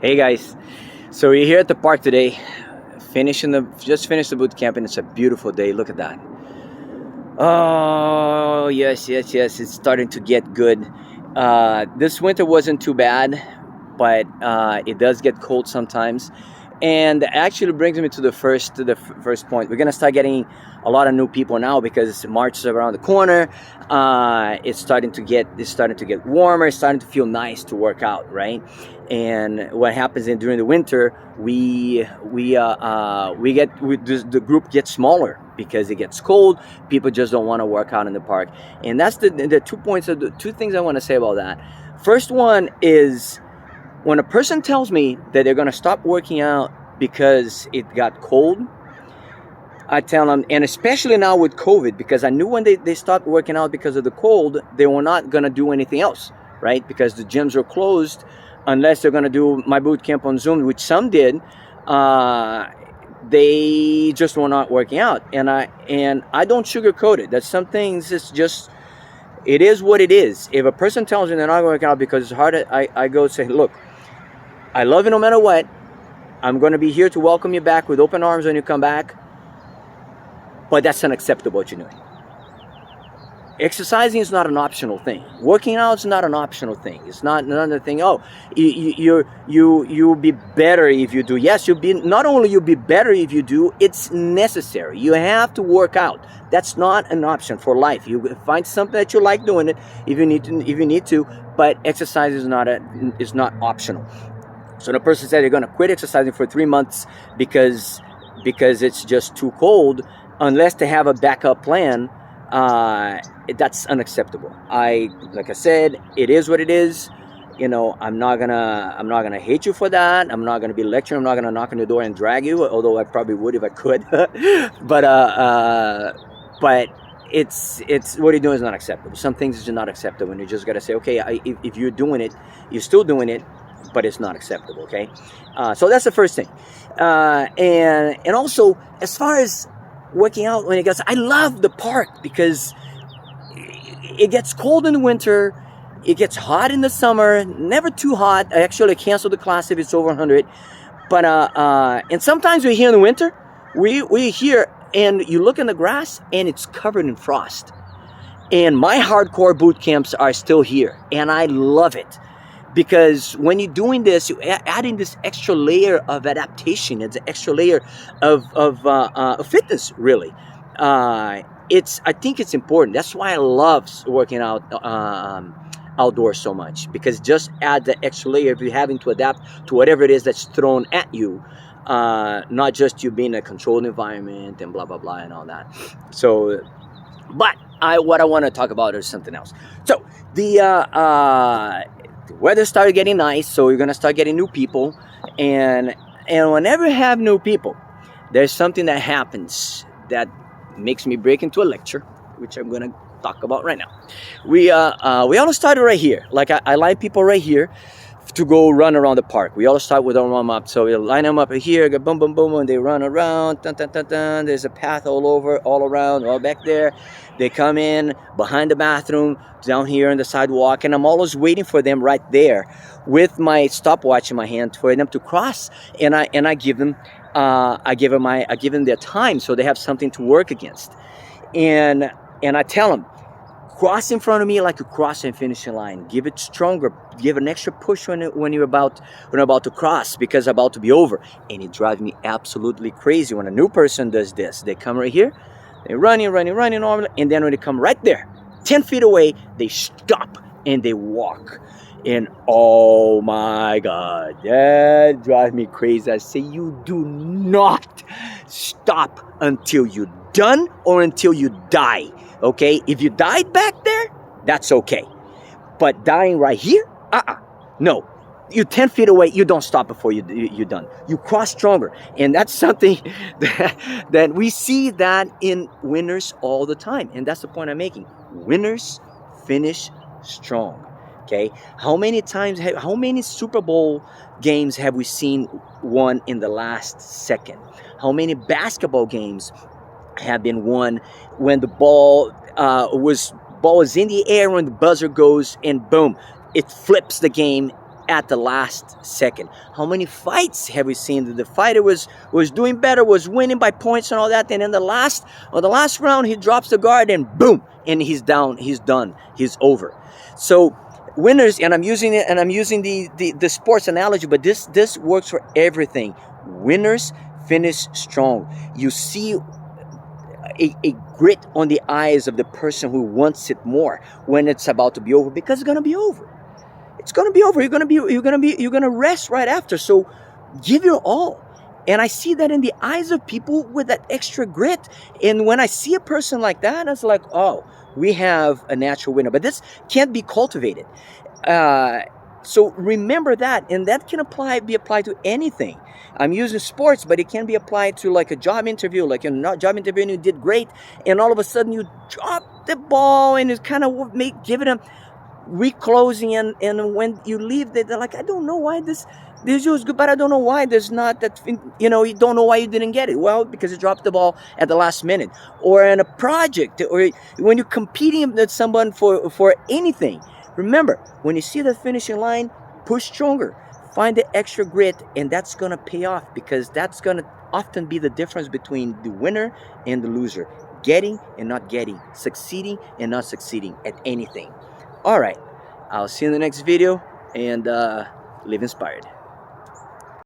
Hey guys, so we're here at the park today, just finished the boot camp, and it's a beautiful day. Look at that. Oh yes, it's starting to get good. This winter wasn't too bad, but it does get cold sometimes, and actually brings me to the first point. We're gonna start getting a lot of new people now because March is around the corner. It's starting to get warmer. It's starting to feel nice to work out, right? And what happens during the winter, the group gets smaller because it gets cold. People just don't want to work out in the park, and that's the 2 points of the two things I want to say about that. First one is when a person tells me that they're going to stop working out because it got cold, I tell them, and especially now with COVID, because I knew when they stopped working out because of the cold, they were not going to do anything else, right? Because the gyms are closed unless they're going to do my boot camp on Zoom, which some did. They just were not working out, and I don't sugarcoat it. That some things it's just it is what it is. If a person tells me they're not working out because it's hard, I go say, look, I love you no matter what. I'm going to be here to welcome you back with open arms when you come back. But that's unacceptable what you're doing. Exercising is not an optional thing. Working out is not an optional thing. It's not another thing. Oh, you'll be better if you do. Yes, not only you'll be better if you do. It's necessary. You have to work out. That's not an option for life. You find something that you like doing it if you need to. But exercise is not optional. So the person said they're going to quit exercising for 3 months because it's just too cold. Unless they have a backup plan, that's unacceptable. Like I said, it is what it is. I'm not gonna hate you for that. I'm not gonna be lecturing. I'm not gonna knock on your door and drag you, although I probably would if I could. But it's what you're doing is not acceptable. Some things are not acceptable, and you just gotta say, okay, if you're doing it, you're still doing it, but it's not acceptable. Okay, so that's the first thing, and also as far as working out when it gets, I love the park because it gets cold in the winter, it gets hot in the summer, never too hot. I actually cancel the class if it's over 100. But and sometimes we're here in the winter, we're here and you look in the grass and it's covered in frost. And my hardcore boot camps are still here, and I love it. Because when you're doing this, you're adding this extra layer of adaptation. It's an extra layer of fitness, really. I think it's important. That's why I love working out outdoors so much, because just add the extra layer of you having to adapt to whatever it is that's thrown at you, not just you being in a controlled environment and blah blah blah and all that. So, but what I want to talk about is something else. So the weather started getting nice, so you're gonna start getting new people, and whenever you have new people, there's something that happens that makes me break into a lecture, which I'm gonna talk about right now. We all started right here. Like I line people right here to go run around the park. We all start with a warm up, so we line them up here, go boom boom boom, and they run around. Dun, dun, dun, dun. There's a path all around, all back there. They come in behind the bathroom, down here on the sidewalk, and I'm always waiting for them right there with my stopwatch in my hand for them to cross, and I give them their time so they have something to work against, and I tell them, cross in front of me like you cross and finishing line. Give it stronger. Give an extra push when you're about to cross, because it's about to be over. And it drives me absolutely crazy when a new person does this. They come right here, they're running normally, and then when they come right there, 10 feet away, they stop and they walk. And oh my God, that drives me crazy. I say, you do not stop until you're done or until you die. Okay, if you died back there, that's okay. But dying right here, no. You're 10 feet away, you don't stop before you're done. You cross stronger. And that's something that we see that in winners all the time. And that's the point I'm making. Winners finish strong. Okay, how many Super Bowl games have we seen won in the last second? How many basketball games have been won when the ball was in the air, when the buzzer goes, and boom, it flips the game at the last second. How many fights have we seen that the fighter was doing better, was winning by points and all that, and in the last round he drops the guard and boom, and he's down, he's done, he's over. So winners, and I'm using it, and I'm using the sports analogy, but this works for everything. Winners finish strong. You see a grit on the eyes of the person who wants it more when it's about to be over, because it's gonna be over. It's gonna be over. You're gonna rest right after. So give your all. And I see that in the eyes of people with that extra grit. And when I see a person like that, it's like, oh, we have a natural winner. But this can't be cultivated. So remember that, and that can be applied to anything. I'm using sports, but it can be applied to like a job interview, like in a job interview and you did great, and all of a sudden you drop the ball and it's kind of give it a reclosing, and when you leave, they're like, I don't know why this was good, but I don't know why there's not that, you don't know why you didn't get it. Well, because you dropped the ball at the last minute, or in a project, or when you're competing with someone for anything. Remember, when you see the finishing line, push stronger, find the extra grit, and that's going to pay off, because that's going to often be the difference between the winner and the loser, getting and not getting, succeeding and not succeeding at anything. All right, I'll see you in the next video, and live inspired.